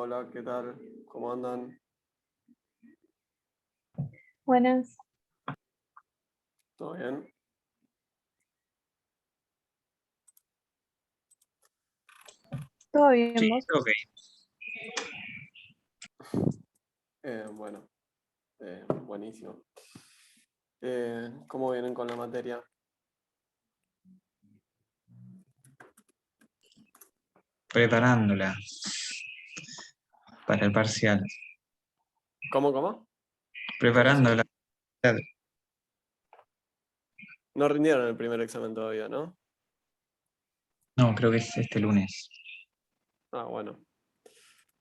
Hola, ¿qué tal? ¿Cómo andan? Buenas, ¿Todo bien? ¿todo bien Sí, vos? ok. Bueno, buenísimo. ¿Cómo vienen con la materia? Preparándola para el parcial. ¿Cómo? No te Preparándola. escuché. No rindieron el primer examen todavía, ¿no? No, creo que es este lunes. Ah, bueno.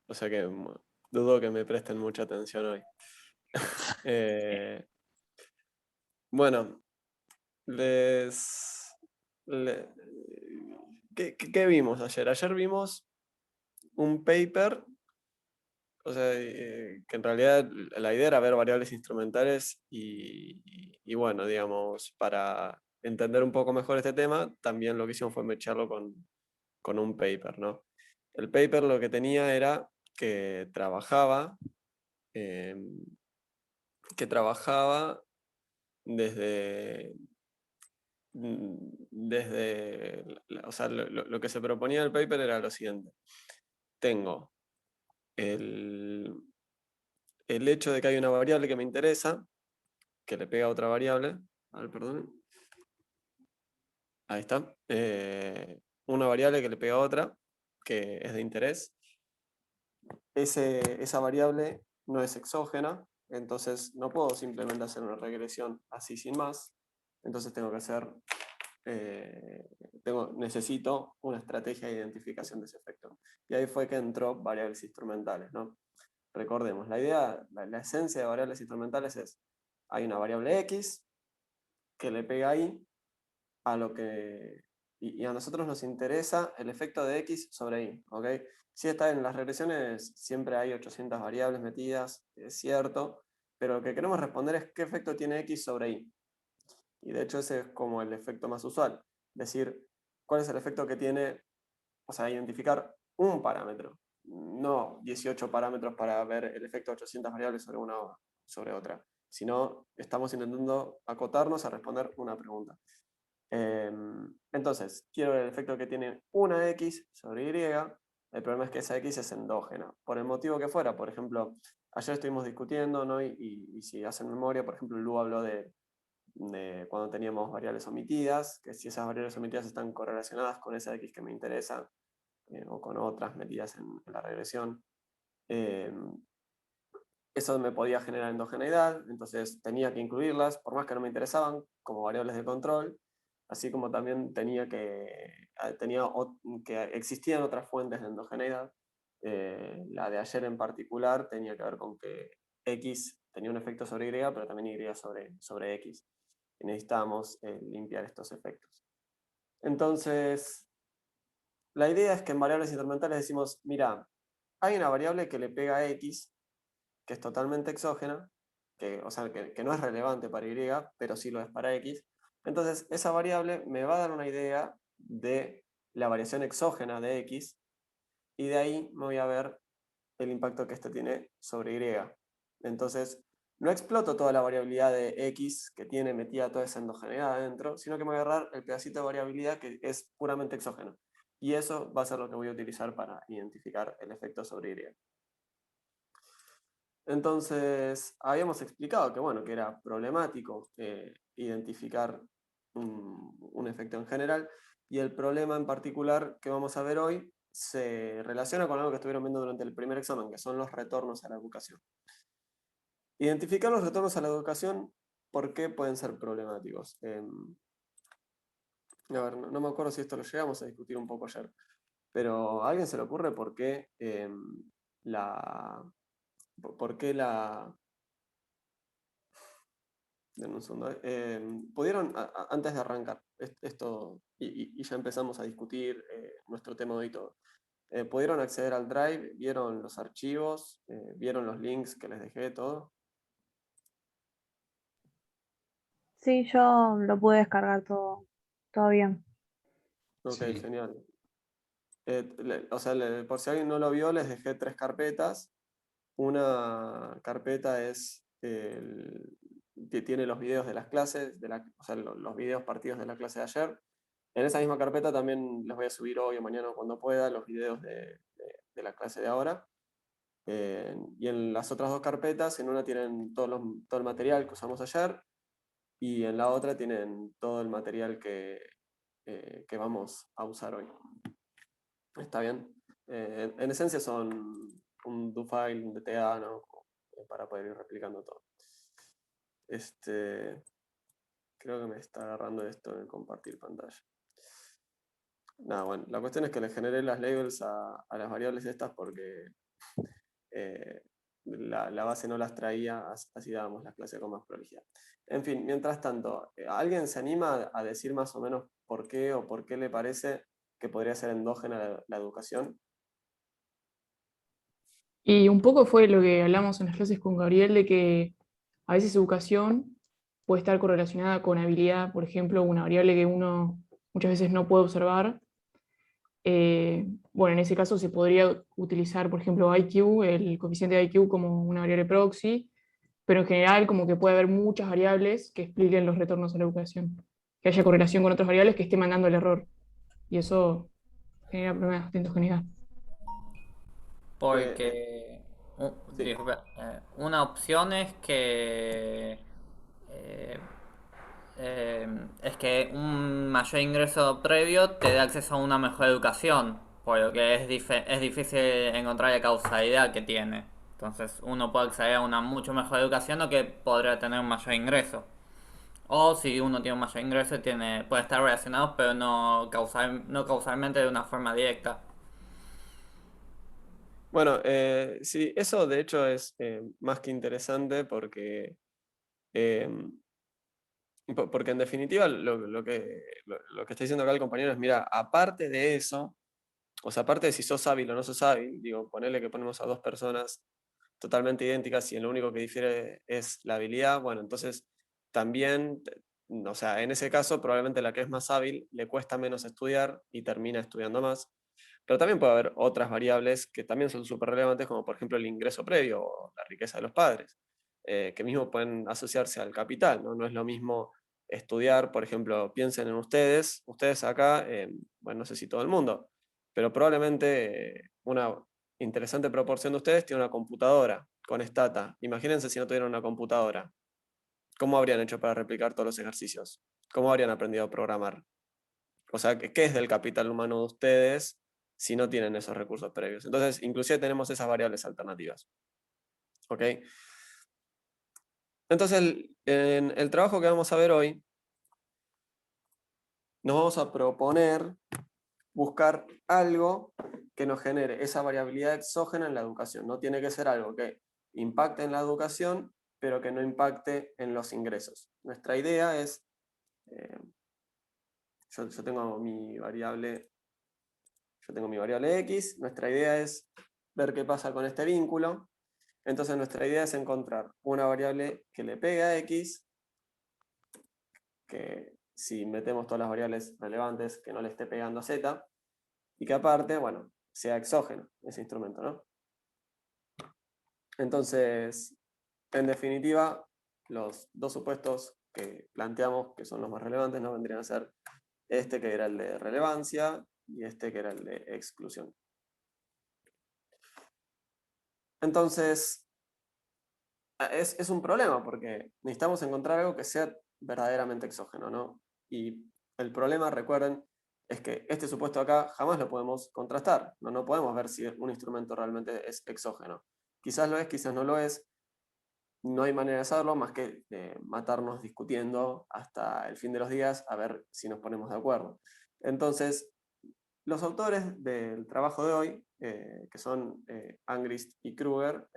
O sea que dudo que me presten mucha atención hoy. Eh, bueno, les... le- ¿qué vimos ayer? Ayer vimos un paper. O sea, que en realidad la idea era ver variables instrumentales y bueno, digamos, para entender un poco mejor este tema, también lo que hicimos fue mecharlo con un paper, ¿no? El paper lo que tenía era que eh, trabajaba desde, o sea, lo que se proponía el paper era lo siguiente. Tengo el, el hecho de que hay una variable que me interesa, que le pega a otra variable. A ver, perdón. Ahí está. Una variable que le pega a otra, que es de interés. Esa variable no es exógena, entonces no puedo simplemente hacer una regresión así sin más. Entonces tengo que hacer, necesito una estrategia de identificación de ese efecto. Y ahí fue que entró variables instrumentales, ¿no? Recordemos, la idea, la esencia de variables instrumentales es, hay una variable X que le pega ahí a lo que... Y a nosotros nos interesa el efecto de X sobre Y, ¿ok? Si está en las regresiones, siempre hay 800 variables metidas, es cierto, pero lo que queremos responder es qué efecto tiene X sobre Y. Y de hecho ese es como el efecto más usual. Decir, cuál es el efecto que tiene, o sea, identificar un parámetro, no 18 parámetros para ver el efecto de 800 variables sobre una sobre otra, sino estamos intentando acotarnos a responder una pregunta. Entonces, quiero ver el efecto que tiene una X sobre Y. El problema es que esa X es endógena, por el motivo que fuera. Por ejemplo, ayer estuvimos discutiendo, ¿no? Y si hacen memoria, por ejemplo, Lu habló de cuando teníamos variables omitidas, que si esas variables omitidas están correlacionadas con esa X que me interesa, o con otras metidas en la regresión. Eh, Eso me podía generar endogeneidad, entonces tenía que incluirlas, por más que no me interesaban, como variables de control, así como también que existían otras fuentes de endogeneidad. La de ayer en particular tenía que ver con que X tenía un efecto sobre Y, pero también Y sobre X. Y necesitábamos limpiar estos efectos. Entonces, la idea es que en variables instrumentales decimos, mira, hay una variable que le pega a X, que es totalmente exógena, o sea, que no es relevante para Y, pero sí lo es para X. Entonces, esa variable me va a dar una idea de la variación exógena de X, y de ahí me voy a ver el impacto que este tiene sobre Y. Entonces, no exploto toda la variabilidad de X que tiene metida toda esa endogeneidad adentro, sino que me voy a agarrar el pedacito de variabilidad que es puramente exógeno. Y eso va a ser lo que voy a utilizar para identificar el efecto sobre Y. Entonces, habíamos explicado que, bueno, que era problemático identificar un efecto en general, y el problema en particular que vamos a ver hoy se relaciona con algo que estuvieron viendo durante el primer examen, que son los retornos a la educación. Identificar los retornos a la educación, ¿por qué pueden ser problemáticos? A ver, no me acuerdo si esto lo llegamos a discutir un poco ayer, pero ¿a alguien se le ocurre por qué la... por qué la denme un segundo. Pudieron, antes de arrancar esto, y ya empezamos a discutir nuestro tema de hoy y todo, ¿pudieron acceder al Drive? ¿Vieron los archivos? ¿Vieron los links que les dejé? Todo. Sí, yo lo pude descargar todo bien. Ok, Sí. genial. O sea, por si alguien no lo vio, les dejé 3 carpetas. Una carpeta es que tiene los videos de las clases, o sea, los videos partidos de la clase de ayer. En esa misma carpeta también les voy a subir hoy o mañana cuando pueda los videos de la clase de ahora. Y en las otras 2 carpetas, en una tienen todo el material que usamos ayer y en la otra tienen todo el material que vamos a usar hoy. ¿Está bien? En esencia son un do file, un DTA, ¿no? Para poder ir replicando todo. Creo que me está agarrando esto en compartir pantalla. Nada, bueno, la cuestión es que le generé las labels a las variables estas porque la base no las traía, así dábamos las clases con más prolijidad. En fin, mientras tanto, ¿alguien se anima a decir más o menos por qué o por qué le parece que podría ser endógena la educación? Y un poco fue lo que hablamos en las clases con Gabriel, de que a veces educación puede estar correlacionada con habilidad, por ejemplo, una variable que uno muchas veces no puede observar. Bueno, en ese caso se podría utilizar, por ejemplo, IQ, el coeficiente de IQ como una variable proxy, pero en general como que puede haber muchas variables que expliquen los retornos a la educación, que haya correlación con otras variables que esté mandando el error, y eso genera problemas de endogeneidad. Eh, Porque, sí. disculpa, una opción eh, es que un mayor ingreso previo te da acceso a una mejor educación, por lo que es difícil encontrar la causalidad que tiene. Entonces uno puede acceder a una mucho mejor educación o que podría tener un mayor ingreso. O si uno tiene un mayor ingreso puede estar relacionado pero no causalmente de una forma directa. Bueno, sí, eso de hecho es más que interesante eh, porque en definitiva lo que está diciendo acá el compañero es, mira, aparte de eso, o sea, aparte de si sos hábil o no sos hábil, digo, ponerle que ponemos a 2 personas totalmente idénticas y lo único que difiere es la habilidad, bueno, entonces también, o sea, en ese caso probablemente la que es más hábil le cuesta menos estudiar y termina estudiando más. Pero también puede haber otras variables que también son súper relevantes, como por ejemplo el ingreso previo o la riqueza de los padres, que mismo pueden asociarse al capital, ¿no? No es lo mismo estudiar, por ejemplo, piensen en ustedes acá, bueno, no sé si todo el mundo, pero probablemente una interesante proporción de ustedes tiene una computadora con Stata. Imagínense si no tuvieran una computadora, ¿cómo habrían hecho para replicar todos los ejercicios? ¿Cómo habrían aprendido a programar? O sea, ¿qué es del capital humano de ustedes si no tienen esos recursos previos? Entonces, inclusive tenemos esas variables alternativas. ¿Ok? Entonces, en el trabajo que vamos a ver hoy, nos vamos a proponer buscar algo que nos genere esa variabilidad exógena en la educación. No tiene que ser algo que impacte en la educación, pero que no impacte en los ingresos. Nuestra idea es, yo tengo mi variable X, nuestra idea es ver qué pasa con este vínculo. Entonces nuestra idea es encontrar una variable que le pegue a X, que si metemos todas las variables relevantes, que no le esté pegando a Z, y que aparte, bueno, sea exógeno ese instrumento, ¿no? Entonces, en definitiva, los 2 supuestos que planteamos, que son los más relevantes, ¿no? Vendrían a ser este que era el de relevancia y este que era el de exclusión. Entonces, es un problema porque necesitamos encontrar algo que sea verdaderamente exógeno, ¿no? Y el problema, recuerden, es que este supuesto acá jamás lo podemos contrastar, ¿no? No podemos ver si un instrumento realmente es exógeno. Quizás lo es, quizás no lo es. No hay manera de saberlo más que matarnos discutiendo hasta el fin de los días a ver si nos ponemos de acuerdo. Entonces, los autores del trabajo de hoy, que son Angrist y Kruger,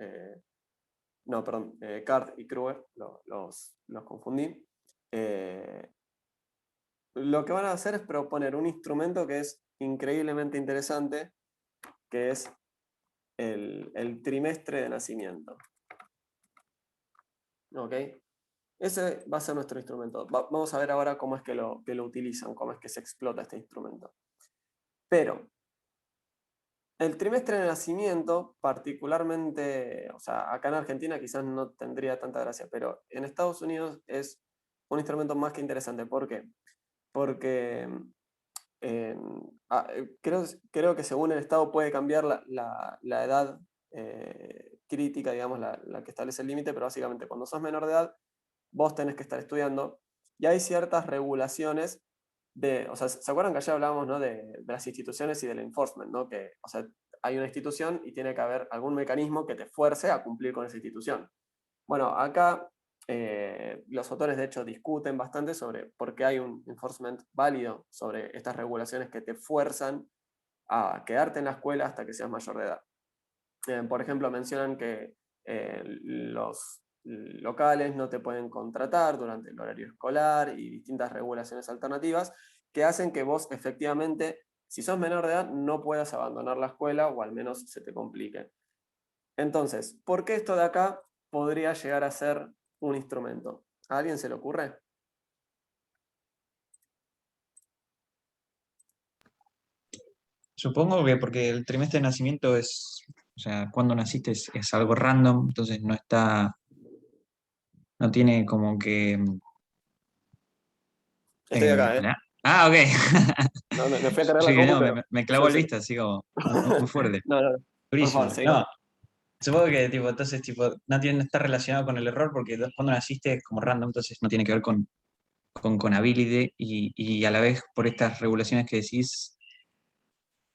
no, perdón, Card y Kruger, los confundí. Lo que van a hacer es proponer un instrumento que es increíblemente interesante, que es el trimestre de nacimiento. ¿Ok? Ese va a ser nuestro instrumento. Vamos a ver ahora cómo es que lo utilizan, cómo es que se explota este instrumento. Pero, el trimestre de nacimiento, particularmente, o sea, acá en Argentina quizás no tendría tanta gracia, pero en Estados Unidos es un instrumento más que interesante. ¿Por qué? Porque eh, creo que según el Estado puede cambiar la edad crítica, digamos, la que establece el límite, pero básicamente cuando sos menor de edad, vos tenés que estar estudiando y hay ciertas regulaciones o sea, ¿se acuerdan que ayer hablábamos, ¿no? de las instituciones y del enforcement, ¿no? Que, o sea, hay una institución y tiene que haber algún mecanismo que te fuerce a cumplir con esa institución. Bueno, acá los autores de hecho discuten bastante sobre por qué hay un enforcement válido sobre estas regulaciones que te fuerzan a quedarte en la escuela hasta que seas mayor de edad. Por ejemplo, mencionan que los locales no te pueden contratar durante el horario escolar y distintas regulaciones alternativas que hacen que vos efectivamente, si sos menor de edad, no puedas abandonar la escuela o al menos se te complique. Entonces, ¿por qué esto de acá podría llegar a ser un instrumento? ¿A alguien se le ocurre? Supongo que porque el trimestre de nacimiento es, o sea, cuando naciste es algo random, entonces no está, no tiene como que... Estoy acá, ¿eh? ¿hola? Ah, ok. No, me fui a cargar Sí, la que compu, no, pero me clavó el funciona. visto, así como muy fuerte. No, no, no. Por favor, Durísimo. seguimos. No, supongo que tipo, entonces tipo, no está relacionado con el error porque cuando naciste es como random, entonces no tiene que ver con ability y a la vez por estas regulaciones que decís,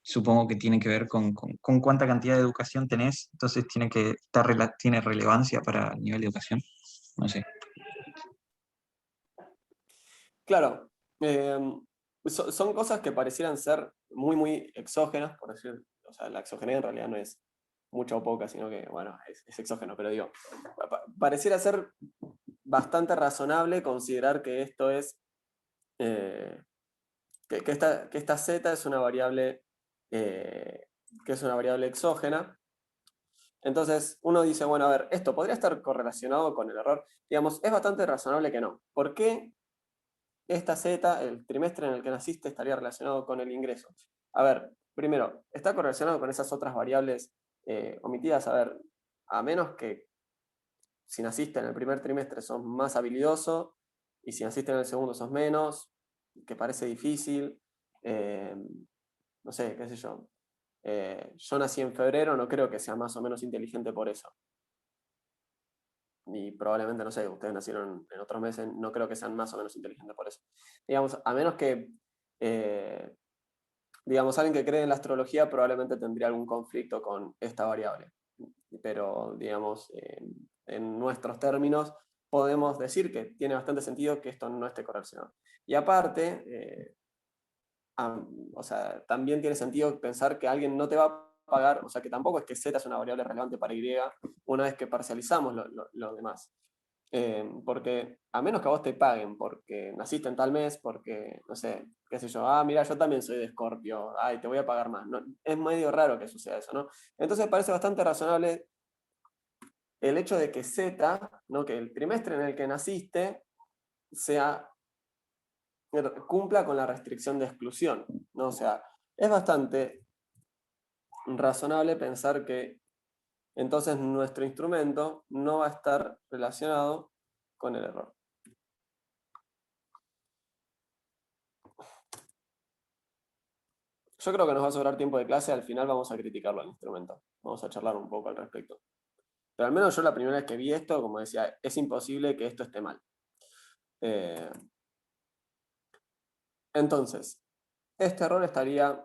supongo que tiene que ver con cuánta cantidad de educación tenés, entonces tiene que estar, tiene relevancia para el nivel de educación. No sé. Claro, eh, son cosas que parecieran ser muy, muy exógenas, por decir, o sea, la exogeneidad en realidad no es mucha o poca, sino que, bueno, es exógeno, pero digo, pareciera ser bastante razonable considerar que esto es, eh, que esta z es una variable, eh, que es una variable exógena. Entonces, uno dice, bueno, a ver, esto podría estar correlacionado con el error. Digamos, es bastante razonable que no. ¿Por qué esta Z, el trimestre en el que naciste, estaría relacionado con el ingreso? A ver, primero, está correlacionado con esas otras variables omitidas. A ver, a menos que si naciste en el primer trimestre sos más habilidoso y si naciste en el segundo sos menos, que parece difícil. eh, no sé, qué sé yo. Yo nací en febrero, no creo que sea más o menos inteligente por eso. Y probablemente, no sé, ustedes nacieron en otros meses, no creo que sean más o menos inteligentes por eso. Digamos, a menos que, eh, digamos, alguien que cree en la astrología probablemente tendría algún conflicto con esta variable. Pero, digamos, en nuestros términos, podemos decir que tiene bastante sentido que esto no esté correlacionado. Y aparte, o sea, también tiene sentido pensar que alguien no te va a pagar, o sea, que tampoco es que Z es una variable relevante para Y una vez que parcializamos lo demás. Porque a menos que a vos te paguen porque naciste en tal mes, porque, no sé, qué sé yo, mira, yo también soy de Escorpio, ay, te voy a pagar más. No, es medio raro que suceda eso, ¿no? Entonces parece bastante razonable el hecho de que Z, ¿no? Que el trimestre en el que naciste sea cumpla con la restricción de exclusión, ¿no? O sea, es bastante razonable pensar que entonces nuestro instrumento no va a estar relacionado con el error. Yo creo que nos va a sobrar tiempo de clase, al final vamos a criticarlo al instrumento, vamos a charlar un poco al respecto. Pero al menos yo la primera vez que vi esto, como decía, es imposible que esto esté mal. Eh, entonces, este error estaría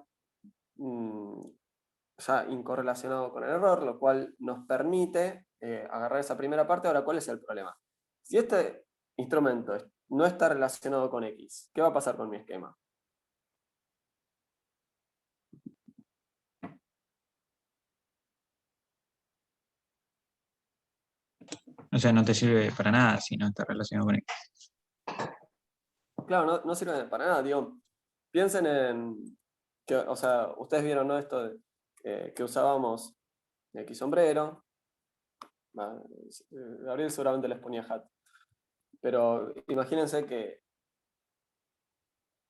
ya incorrelacionado con el error, lo cual nos permite agarrar esa primera parte. Ahora, ¿cuál es el problema? Si este instrumento no está relacionado con X, ¿qué va a pasar con mi esquema? O sea, no te sirve para nada si no está relacionado con él. Claro, no sirve para nada, digo. Piensen en, que, o sea, ustedes vieron, ¿no? Esto de, que usábamos X sombrero. Gabriel seguramente les ponía hat. Pero imagínense que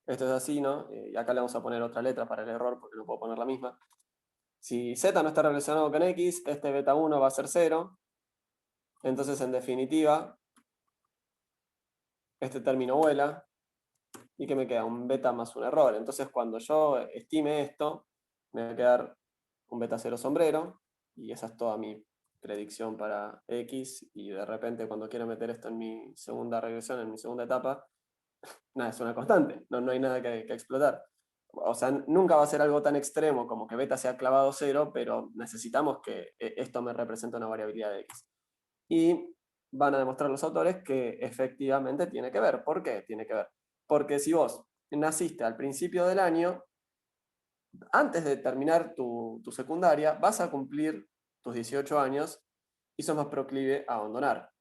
esto es así, ¿no? Y acá le vamos a poner otra letra para el error porque no puedo poner la misma. Si Z no está relacionado con X, este beta 1 va a ser 0. Entonces, en definitiva, este término vuela. ¿Y qué me queda? Un beta más un error. Entonces, cuando yo estime esto, me va a quedar un beta 0 sombrero. Y esa es toda mi predicción para X. Y de repente, cuando quiero meter esto en mi segunda regresión, en mi segunda etapa, nada, es una constante. No hay nada que explotar. O sea, nunca va a ser algo tan extremo como que beta sea clavado 0, pero necesitamos que esto me represente una variabilidad de X. Y van a demostrar los autores que efectivamente tiene que ver. ¿Por qué tiene que ver? Porque si vos naciste al principio del año, antes de terminar tu secundaria, vas a cumplir tus 18 años y sos más proclive a abandonar.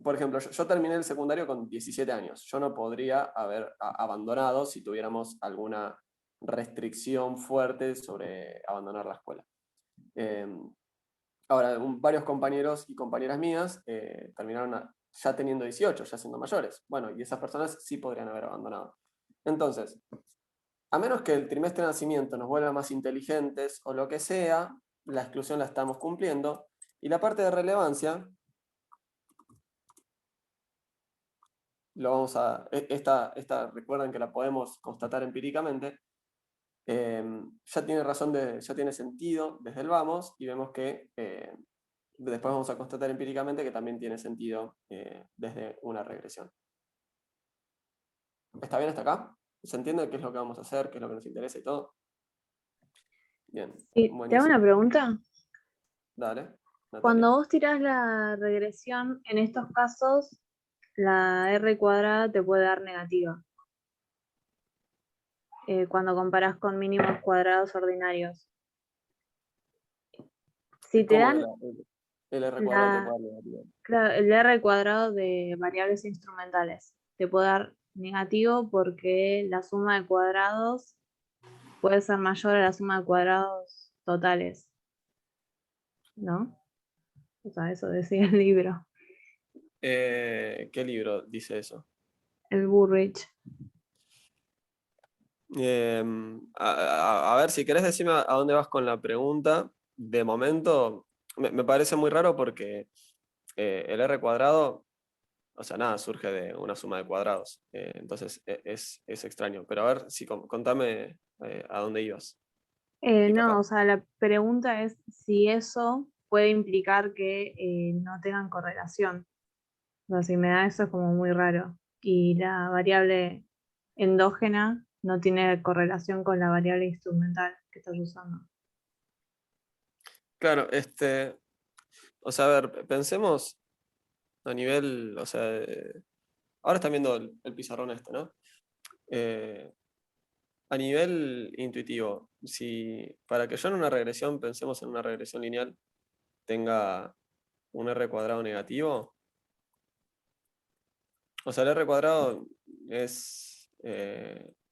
Por ejemplo, yo terminé el secundario con 17 años. Yo no podría haber abandonado si tuviéramos alguna restricción fuerte sobre abandonar la escuela. Ahora, varios compañeros y compañeras mías terminaron ya teniendo 18, ya siendo mayores. Bueno, y esas personas sí podrían haber abandonado. Entonces, a menos que el trimestre de nacimiento nos vuelva más inteligentes o lo que sea, la exclusión la estamos cumpliendo. Y la parte de relevancia, lo vamos a, esta recuerden que la podemos constatar empíricamente, ya tiene ya tiene sentido desde el vamos y vemos que después vamos a constatar empíricamente que también tiene sentido desde una regresión. ¿Está bien hasta acá? ¿Se entiende qué es lo que vamos a hacer, qué es lo que nos interesa y todo? Bien, ¿Te hago buenísimo. una pregunta? Dale, Natalia. Cuando vos tirás la regresión, en estos casos, la R cuadrada te puede dar negativa. Cuando comparás con mínimos cuadrados ordinarios. Si te ¿Cómo dan el R cuadrado te puede dar negativo? claro, el R cuadrado de variables instrumentales te puede dar negativo porque la suma de cuadrados puede ser mayor a la suma de cuadrados totales, ¿no? O sea, eso decía el libro, ¿Qué libro dice eso? el Burrich. A ver, si querés decirme a dónde vas con la pregunta. De momento, me parece muy raro porque el R cuadrado, o sea, nada, surge de una suma de cuadrados. Entonces es extraño. Pero a ver, si contame a dónde ibas. Y No, capaz. o sea, la pregunta es si eso puede implicar que no tengan correlación. O sea, si me da eso es como muy raro. Y la variable endógena no tiene correlación con la variable instrumental que estás usando. Claro, o sea, a ver, pensemos a nivel, o sea, ahora están viendo el pizarrón ¿no? A nivel intuitivo, si para que yo en una regresión, pensemos en una regresión lineal, tenga un R cuadrado negativo, o sea, el R cuadrado es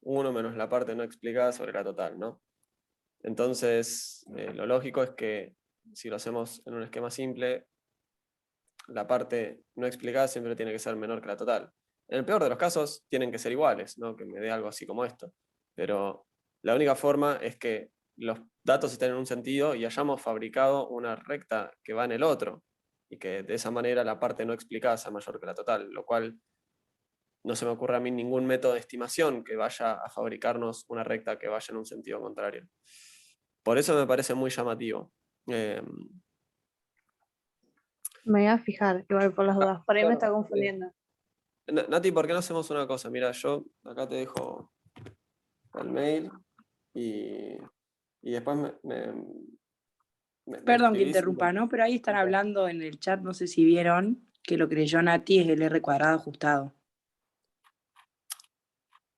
1 menos la parte no explicada sobre la total, ¿no? Entonces, lo lógico es que si lo hacemos en un esquema simple, la parte no explicada siempre tiene que ser menor que la total. En el peor de los casos, tienen que ser iguales, ¿no? Que me dé algo así como esto. Pero la única forma es que los datos estén en un sentido y hayamos fabricado una recta que va en el otro. Y que de esa manera la parte no explicada sea mayor que la total, lo cual no se me ocurre a mí ningún método de estimación que vaya a fabricarnos una recta que vaya en un sentido contrario. Por eso me parece muy llamativo. Me voy a fijar, igual por las dudas. Por ahí me está Claro, confundiendo. Nati, ¿por qué no hacemos una cosa? Mira, yo acá te dejo el mail y después me Perdón que escribís. interrumpa, ¿no? Pero ahí están hablando en el chat, no sé si vieron, que lo que leyó Nati es el R cuadrado ajustado.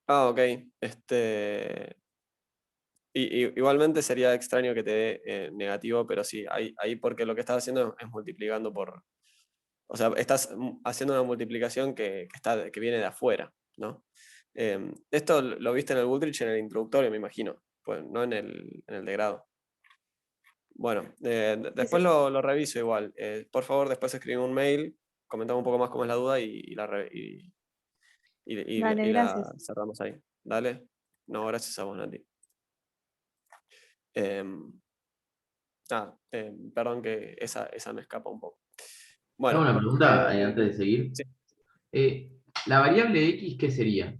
Ah, ok. Igualmente sería extraño que te dé negativo, pero sí, ahí porque lo que estás haciendo es multiplicando por. O sea, estás haciendo una multiplicación que viene de afuera, ¿no? Esto lo viste en el Goodrich en el introductorio, me imagino, pues no en el de grado. Bueno, después lo reviso igual. Por favor, después escribe un mail, comentamos un poco más cómo es la duda y Dale, la gracias. cerramos ahí. Dale. No, gracias a vos, Nati. Perdón que esa me escapa un poco. Te hago Bueno, una pregunta antes de seguir. sí. ¿La variable X qué sería?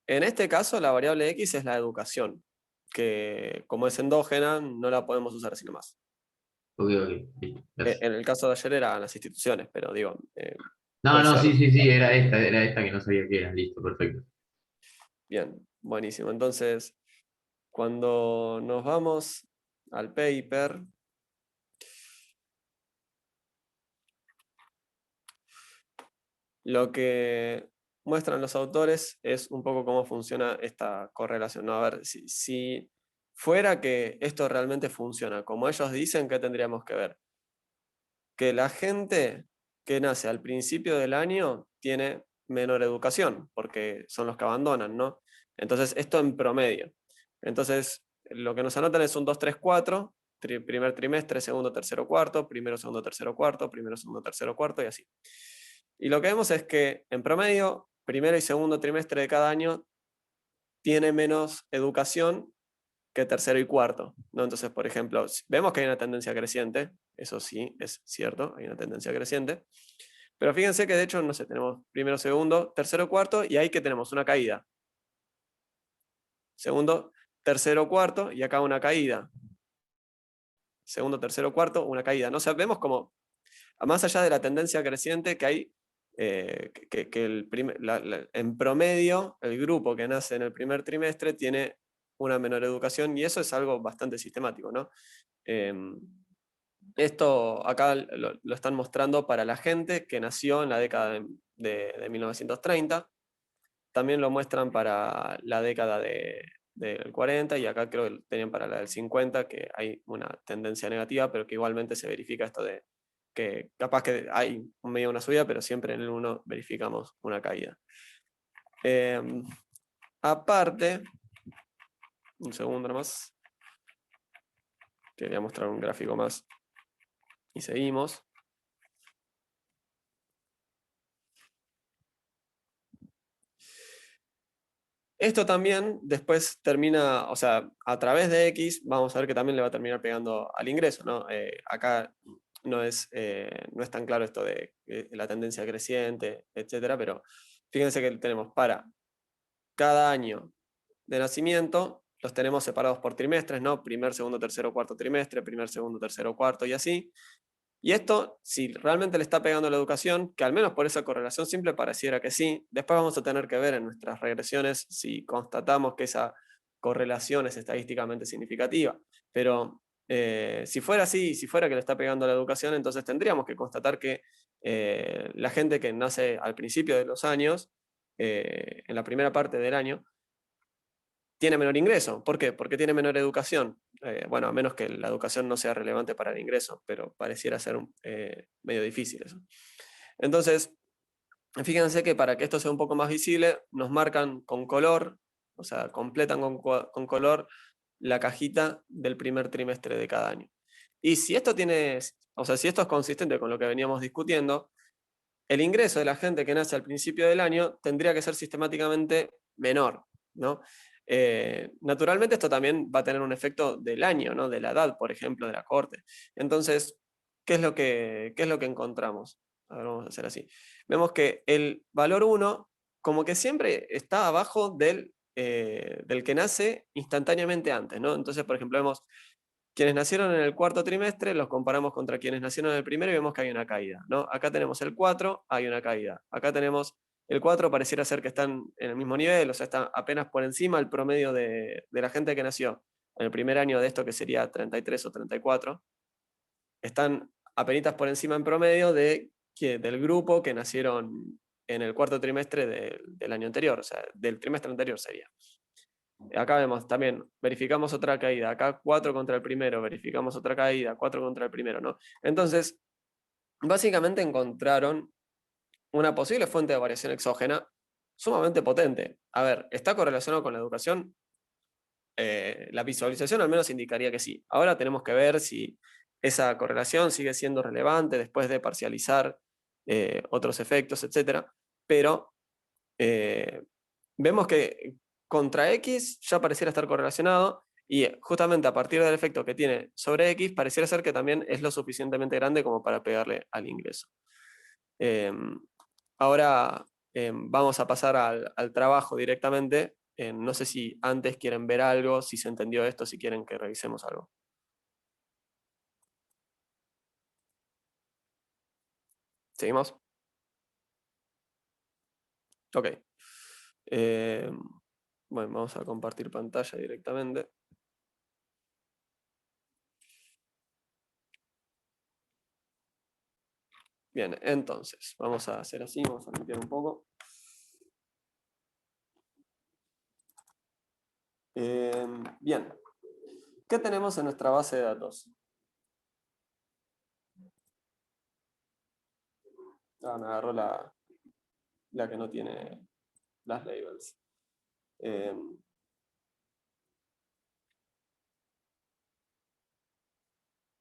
En este caso, la variable X es la educación, que como es endógena, no la podemos usar así nomás. Ok, listo, gracias. En el caso de ayer eran las instituciones, pero digo, No, puede no, ser. sí, era esta que no sabía qué era. Listo, perfecto. Bien, buenísimo. Entonces, cuando nos vamos al paper, lo que muestran los autores es un poco cómo funciona esta correlación, ¿no? A ver, si fuera que esto realmente funciona, como ellos dicen, ¿qué tendríamos que ver? Que la gente que nace al principio del año tiene menor educación, porque son los que abandonan, ¿no? Entonces, esto en promedio. Entonces, lo que nos anotan es un 2, 3, 4, primer trimestre, segundo, tercero, cuarto, primero, segundo, tercero, cuarto, primero, segundo, tercero, cuarto y así. Y lo que vemos es que en promedio, primero y segundo trimestre de cada año tiene menos educación que tercero y cuarto, ¿no? Entonces, por ejemplo, vemos que hay una tendencia creciente, eso sí, es cierto, hay una tendencia creciente, pero fíjense que de hecho, no sé, tenemos primero, segundo, tercero, cuarto, y ahí que tenemos una caída. Segundo, tercero, cuarto, y acá una caída. Segundo, tercero, cuarto, una caída. ¿No? O sea, vemos como, más allá de la tendencia creciente, que hay, en promedio, el grupo que nace en el primer trimestre tiene una menor educación, y eso es algo bastante sistemático, ¿no? Esto acá lo están mostrando para la gente que nació en la década de 1930. También lo muestran para la década del 40 y acá creo que tenían para la del 50, que hay una tendencia negativa, pero que igualmente se verifica esto de que capaz que hay medio una subida, pero siempre en el 1 verificamos una caída. Aparte, un segundo nomás, quería mostrar un gráfico más y seguimos. Esto también después termina, o sea, a través de X, vamos a ver que también le va a terminar pegando al ingreso, ¿no? Acá no es tan claro esto de la tendencia creciente, etcétera, pero fíjense que tenemos para cada año de nacimiento, los tenemos separados por trimestres, ¿no? Primer, segundo, tercero, cuarto trimestre, primer, segundo, tercero, cuarto y así. Y esto, si realmente le está pegando a la educación, que al menos por esa correlación simple pareciera que sí, después vamos a tener que ver en nuestras regresiones si constatamos que esa correlación es estadísticamente significativa. Pero si fuera así, si fuera que le está pegando a la educación, entonces tendríamos que constatar que la gente que nace al principio de los años, en la primera parte del año, tiene menor ingreso. ¿Por qué? Porque tiene menor educación. Bueno, a menos que la educación no sea relevante para el ingreso, pero pareciera ser medio difícil eso. Entonces, fíjense que para que esto sea un poco más visible, nos marcan con color, o sea, completan con color la cajita del primer trimestre de cada año. Y si esto tiene, o sea, si esto es consistente con lo que veníamos discutiendo, el ingreso de la gente que nace al principio del año tendría que ser sistemáticamente menor, ¿no? Naturalmente esto también va a tener un efecto del año, ¿no? De la edad, por ejemplo, de la corte. Entonces, ¿qué es lo que encontramos? A ver, vamos a hacer así. Vemos que el valor 1 como que siempre está abajo del que nace instantáneamente antes, ¿no? Entonces, por ejemplo, vemos quienes nacieron en el cuarto trimestre, los comparamos contra quienes nacieron en el primero y vemos que hay una caída, ¿no? Acá tenemos el 4, hay una caída. Acá tenemos el 4, pareciera ser que están en el mismo nivel, o sea, está apenas por encima el promedio de la gente que nació en el primer año de esto, que sería 33 o 34. Están apenas por encima en promedio del grupo que nacieron en el cuarto trimestre del año anterior, o sea, del trimestre anterior sería. Acá vemos también, verificamos otra caída, acá 4 contra el primero, verificamos otra caída, 4 contra el primero, ¿no? Entonces, básicamente encontraron una posible fuente de variación exógena sumamente potente. A ver, ¿está correlacionado con la educación? La visualización al menos indicaría que sí. Ahora tenemos que ver si esa correlación sigue siendo relevante después de parcializar otros efectos, etc. Pero vemos que contra X ya pareciera estar correlacionado Y justamente a partir del efecto que tiene sobre X, pareciera ser que también es lo suficientemente grande como para pegarle al ingreso. Ahora vamos a pasar al trabajo directamente. No sé si antes quieren ver algo, si se entendió esto, si quieren que revisemos algo. ¿Seguimos? Ok. Bueno, vamos a compartir pantalla directamente. Bien, entonces, vamos a hacer así, vamos a limpiar un poco. Bien, ¿qué tenemos en nuestra base de datos? Me agarró la que no tiene las labels.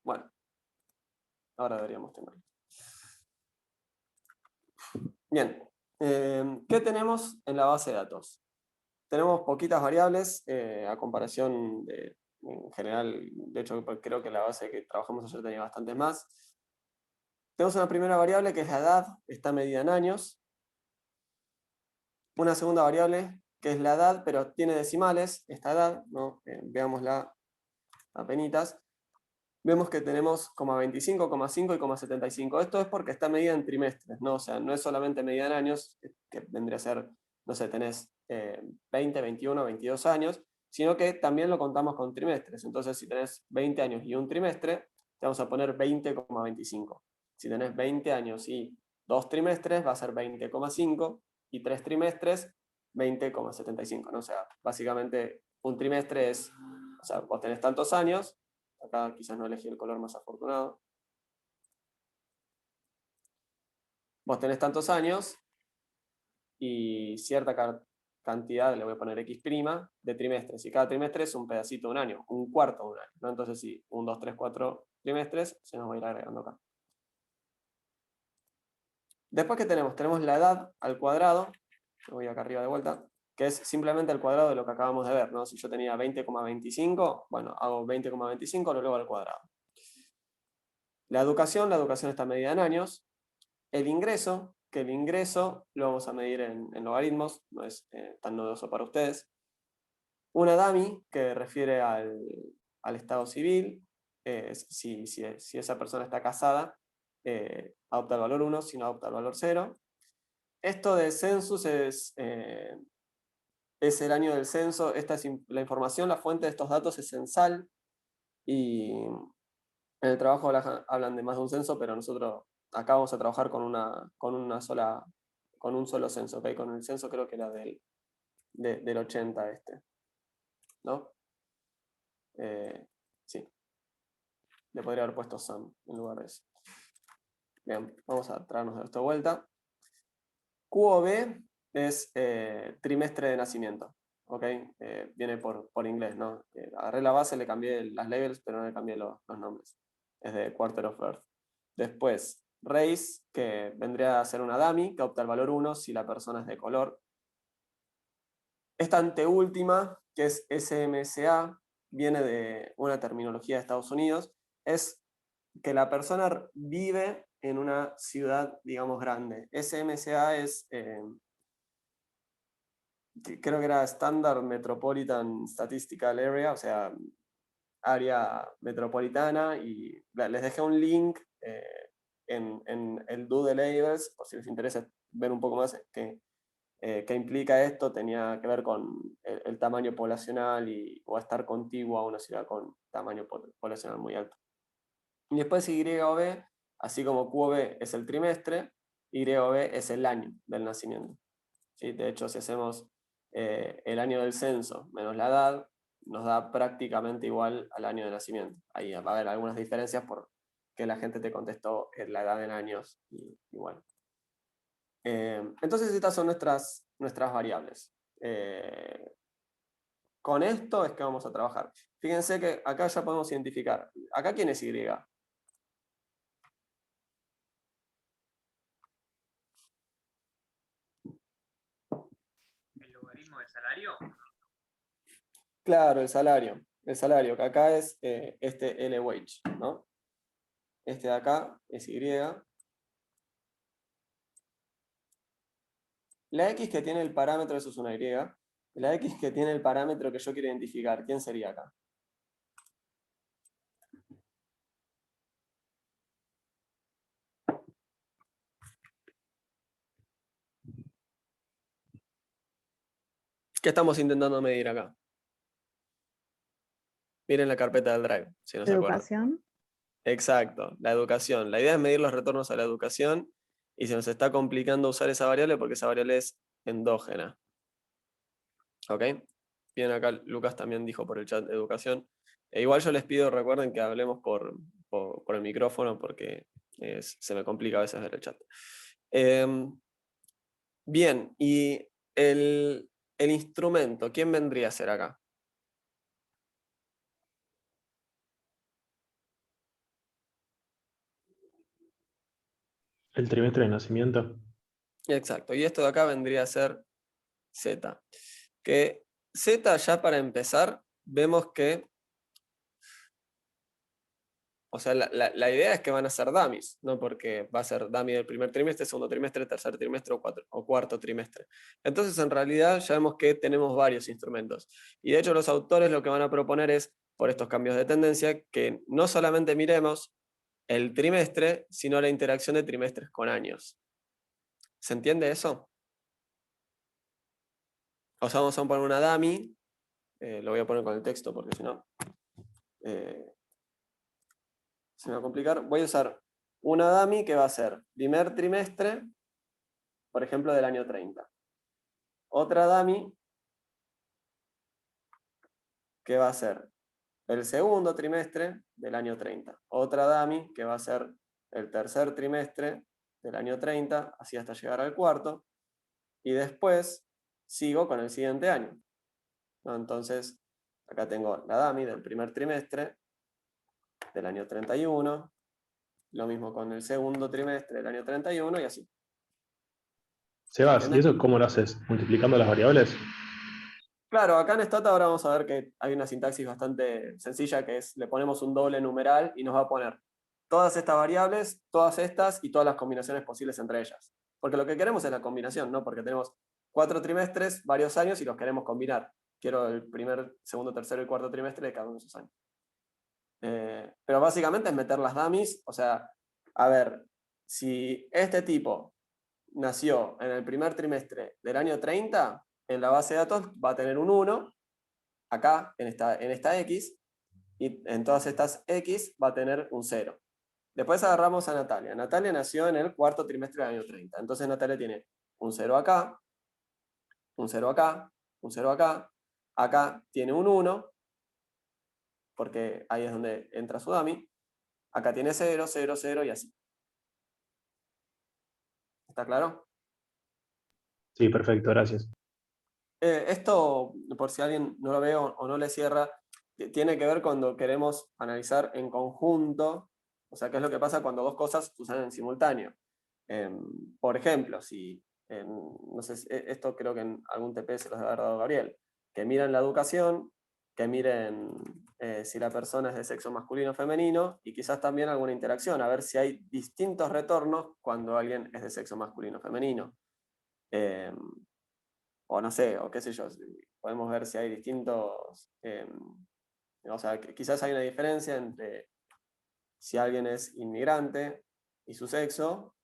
Bueno, ahora deberíamos tener. Bien, ¿qué tenemos en la base de datos? Tenemos poquitas variables a comparación de, en general, de hecho creo que la base que trabajamos ayer tenía bastantes más. Tenemos una primera variable que es la edad, está medida en años. Una segunda variable que es la edad, pero tiene decimales, esta edad, ¿no? Veámosla apenitas. Vemos que tenemos 0,25, 0,5 y 0,75. Esto es porque está medida en trimestres, ¿no? O sea, no es solamente medida en años, que vendría a ser, no sé, tenés 20, 21, 22 años, sino que también lo contamos con trimestres. Entonces, si tenés 20 años y un trimestre, te vamos a poner 20,25. Si tenés 20 años y 2 trimestres, va a ser 20,5 y 3 trimestres, 20,75, ¿no? O sea, básicamente un trimestre es, o sea, vos tenés tantos años. Acá quizás no elegí el color más afortunado. Vos tenés tantos años y cierta cantidad, le voy a poner X', de trimestres. Y cada trimestre es un pedacito de un año, un cuarto de un año, ¿no? Entonces, si 1, 2, 3, 4 trimestres, se nos va a ir agregando acá. Después, ¿qué tenemos? Tenemos la edad al cuadrado. Yo voy acá arriba de vuelta. Que es simplemente el cuadrado de lo que acabamos de ver, ¿no? Si yo tenía 20,25, bueno, hago 20,25, lo elevo al cuadrado. La educación está medida en años. El ingreso, que el ingreso lo vamos a medir en logaritmos, no es tan novedoso para ustedes. Una DAMI, que refiere al estado civil, si esa persona está casada, adopta el valor 1, si no adopta el valor 0. Esto de census es el año del censo, esta es la información, la fuente de estos datos es censal, y en el trabajo hablan de más de un censo, pero nosotros acá vamos a trabajar con un solo censo, ¿okay? Con el censo creo que era del 80 ¿no? Sí, le podría haber puesto SAM en lugar de eso. Bien, vamos a traernos de esto de vuelta. QOB es trimestre de nacimiento, ¿ok? Viene por inglés, ¿no? Agarré la base, le cambié las labels, pero no le cambié los nombres. Es de quarter of birth. Después, race, que vendría a ser una dummy, que opta el valor 1 si la persona es de color. Esta anteúltima, que es SMSA, viene de una terminología de Estados Unidos, es que la persona vive en una ciudad, digamos, grande. SMSA es, creo que era Standard Metropolitan Statistical Area, o sea, área metropolitana, y les dejé un link en el do de labels, por si les interesa ver un poco más qué implica esto. Tenía que ver con el tamaño poblacional o estar contiguo a una ciudad con tamaño poblacional muy alto. Y después YOB, así como QOB es el trimestre, YOB es el año del nacimiento. ¿Sí? De hecho, si hacemos el año del censo menos la edad, nos da prácticamente igual al año de nacimiento. Ahí va a haber algunas diferencias porque la gente te contestó la edad en años y igual. Entonces estas son nuestras variables. Con esto es que vamos a trabajar. Fíjense que acá ya podemos identificar. ¿Acá quién es Y? ¿El logaritmo del salario? Claro, el salario. el salario, que acá es este L wage, ¿no? Este de acá es Y. La X que tiene el parámetro, eso es una Y. La X que tiene el parámetro que yo quiero identificar, ¿quién sería acá? ¿Qué estamos intentando medir acá? Miren la carpeta del Drive, si no se acuerdan. Educación. Exacto, la educación. La idea es medir los retornos a la educación y se nos está complicando usar esa variable porque esa variable es endógena. ¿Ok? Bien, acá Lucas también dijo por el chat de educación. Igual yo les pido, recuerden que hablemos por el micrófono porque se me complica a veces ver el chat. Bien, y el instrumento, ¿quién vendría a ser acá? El trimestre de nacimiento. Exacto, y esto de acá vendría a ser Z. Que Z ya para empezar, vemos que, o sea, la idea es que van a ser dummies, ¿no? Porque va a ser dummy del primer trimestre, segundo trimestre, tercer trimestre o cuarto trimestre. Entonces, en realidad, ya vemos que tenemos varios instrumentos. Y de hecho, los autores lo que van a proponer es, por estos cambios de tendencia, que no solamente miremos el trimestre, sino la interacción de trimestres con años. ¿Se entiende eso? O sea, vamos a poner una dummy, lo voy a poner con el texto porque si no se me va a complicar. Voy a usar una dummy que va a ser primer trimestre, por ejemplo, del año 30. Otra dummy que va a ser el segundo trimestre del año 30. Otra dummy que va a ser el tercer trimestre del año 30, así hasta llegar al cuarto. Y después sigo con el siguiente año, ¿no? Entonces, acá tengo la dummy del primer trimestre del año 31, lo mismo con el segundo trimestre del año 31 y así. Sebas, ¿y ¿Entiendes? eso cómo lo haces? ¿Multiplicando las variables? Claro, acá en Stata ahora vamos a ver que hay una sintaxis bastante sencilla que es, le ponemos un doble numeral y nos va a poner todas estas variables, todas estas y todas las combinaciones posibles entre ellas. Porque lo que queremos es la combinación, ¿no? Porque tenemos 4 trimestres, varios años y los queremos combinar. Quiero el primer, segundo, tercero y cuarto trimestre de cada uno de esos años. Pero básicamente es meter las dummies, o sea, a ver, si este tipo nació en el primer trimestre del año 30, en la base de datos va a tener un 1, acá, en esta X, y en todas estas X va a tener un 0. Después agarramos a Natalia. Natalia nació en el cuarto trimestre del año 30. Entonces Natalia tiene un 0 acá, un 0 acá, un 0 acá. Acá tiene un 1, porque ahí es donde entra su dummy. Acá tiene 0, 0, 0 y así. ¿Está claro? Sí, perfecto, gracias. Esto, por si alguien no lo ve o no le cierra, tiene que ver cuando queremos analizar en conjunto, o sea, qué es lo que pasa cuando dos cosas suceden en simultáneo. Por ejemplo, si, no sé, esto creo que en algún TP se los debe haber dado Gabriel, que miren la educación, que miren si la persona es de sexo masculino o femenino, y quizás también alguna interacción, a ver si hay distintos retornos cuando alguien es de sexo masculino o femenino. O no sé, o qué sé yo, podemos ver si hay distintos, o sea, quizás hay una diferencia entre si alguien es inmigrante y su sexo,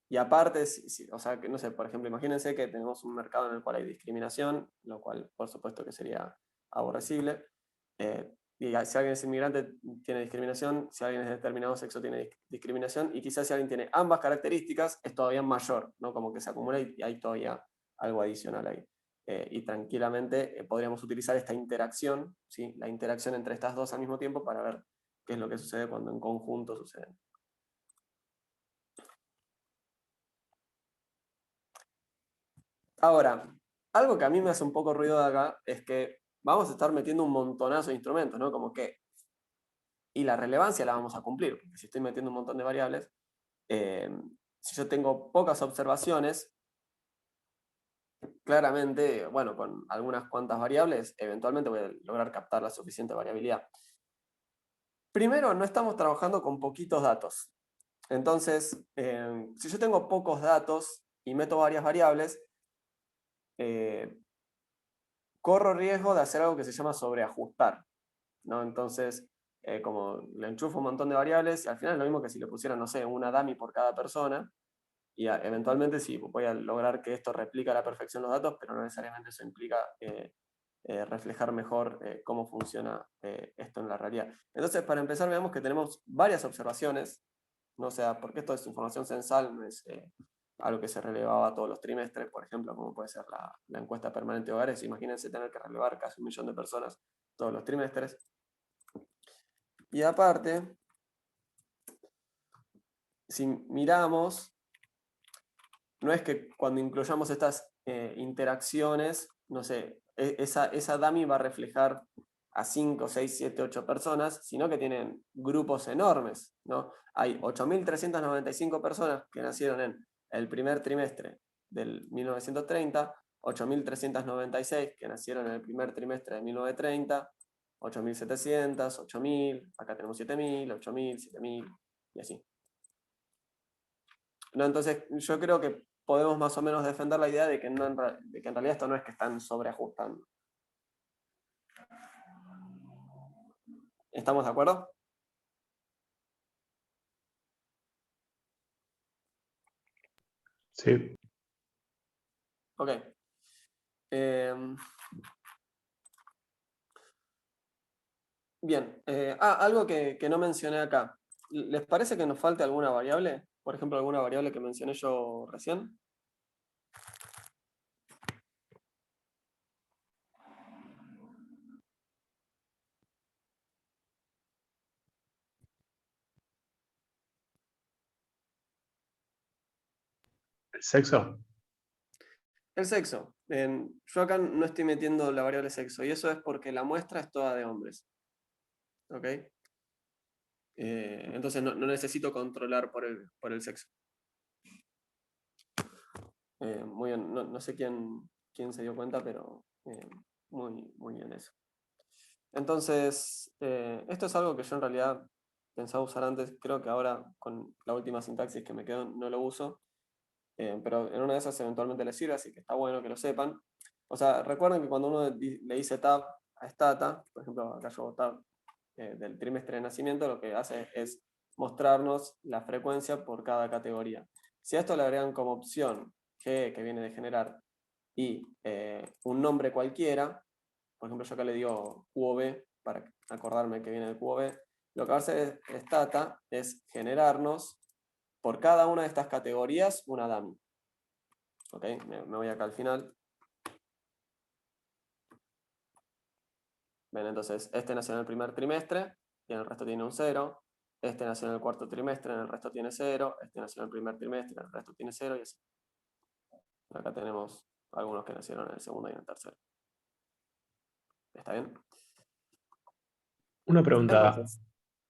y aparte, o sea, que no sé, por ejemplo, imagínense que tenemos un mercado en el cual hay discriminación, lo cual por supuesto que sería aborrecible, y si alguien es inmigrante tiene discriminación, si alguien es de determinado sexo tiene discriminación, y quizás si alguien tiene ambas características es todavía mayor, ¿no? Como que se acumula y hay todavía algo adicional ahí. Y tranquilamente podríamos utilizar esta interacción, ¿sí? La interacción entre estas dos al mismo tiempo para ver qué es lo que sucede cuando en conjunto suceden. Ahora, algo que a mí me hace un poco ruido de acá es que vamos a estar metiendo un montonazo de instrumentos, ¿no? Como que, y la relevancia la vamos a cumplir, porque si estoy metiendo un montón de variables, si yo tengo pocas observaciones, claramente, bueno, con algunas cuantas variables, eventualmente voy a lograr captar la suficiente variabilidad. Primero, no estamos trabajando con poquitos datos. Entonces, si yo tengo pocos datos y meto varias variables, corro riesgo de hacer algo que se llama sobreajustar, ¿no? Entonces, como le enchufo un montón de variables, al final es lo mismo que si le pusiera, no sé, una dummy por cada persona, y eventualmente sí, voy a lograr que esto replique a la perfección los datos, pero no necesariamente eso implica reflejar mejor cómo funciona esto en la realidad. Entonces, para empezar, veamos que tenemos varias observaciones, ¿no? O sea, porque esto es información censal, no es algo que se relevaba todos los trimestres, por ejemplo, como puede ser la encuesta permanente de hogares. Imagínense tener que relevar casi 1 millón de personas todos los trimestres. Y aparte, si miramos, no es que cuando incluyamos estas interacciones, no sé, esa dummy va a reflejar a 5, 6, 7, 8 personas, sino que tienen grupos enormes, ¿no? Hay 8.395 personas que nacieron en el primer trimestre del 1930, 8.396 que nacieron en el primer trimestre de 1930, 8.700, 8.000, acá tenemos 7.000, 8.000, 7.000 y así. ¿No? Entonces, yo creo que podemos más o menos defender la idea de que, de que en realidad esto no es que están sobreajustando. ¿Estamos de acuerdo? Sí. Ok. Bien. Algo que no mencioné acá. ¿Les parece que nos falte alguna variable? Por ejemplo, alguna variable que mencioné yo recién. ¿El sexo? El sexo. Yo acá no estoy metiendo la variable sexo, y eso es porque la muestra es toda de hombres. ¿Ok? Entonces no necesito controlar por el sexo. Muy bien, no sé quién se dio cuenta, pero muy bien eso. Entonces, esto es algo que yo en realidad pensaba usar antes, creo que ahora con la última sintaxis que me quedó no lo uso, pero en una de esas eventualmente les sirve, así que está bueno que lo sepan. O sea, recuerden que cuando uno le dice tab a stata, por ejemplo, acá yo hago tab del trimestre de nacimiento, lo que hace es mostrarnos la frecuencia por cada categoría. Si a esto le agregan como opción G, que viene de generar, y un nombre cualquiera, por ejemplo, yo acá le digo QOB, para acordarme que viene de QOB, lo que va a hacer stata es generarnos por cada una de estas categorías una dummy. Ok, me voy acá al final. Ven, entonces, este nació en el primer trimestre, y en el resto tiene un 0. Este nació en el cuarto trimestre, en el resto tiene 0. Este nació en el primer trimestre, en el resto tiene 0, y así. Acá tenemos algunos que nacieron en el segundo y en el tercero. ¿Está bien? Una pregunta. Entonces,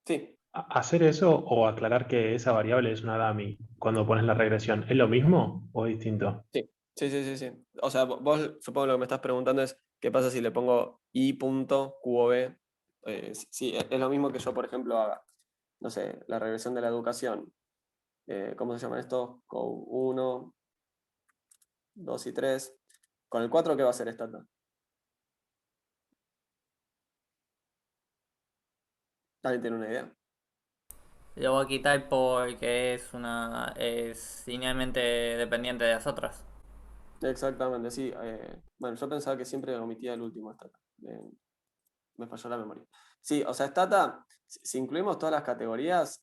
sí. ¿Hacer eso o aclarar que esa variable es una dummy cuando pones la regresión, ¿es lo mismo o es distinto? Sí. O sea, vos supongo lo que me estás preguntando es qué pasa si le pongo i.qob. Sí, es lo mismo que yo, por ejemplo, haga, no sé, la regresión de la educación. ¿Cómo se llaman estos? Code 1, 2 y 3. Con el 4, ¿qué va a hacer stata? ¿Alguien tiene una idea? Lo voy a quitar porque es linealmente dependiente de las otras. Exactamente, sí. Bueno, yo pensaba que siempre omitía el último stata. Me falló la memoria. Sí, o sea, stata, si incluimos todas las categorías,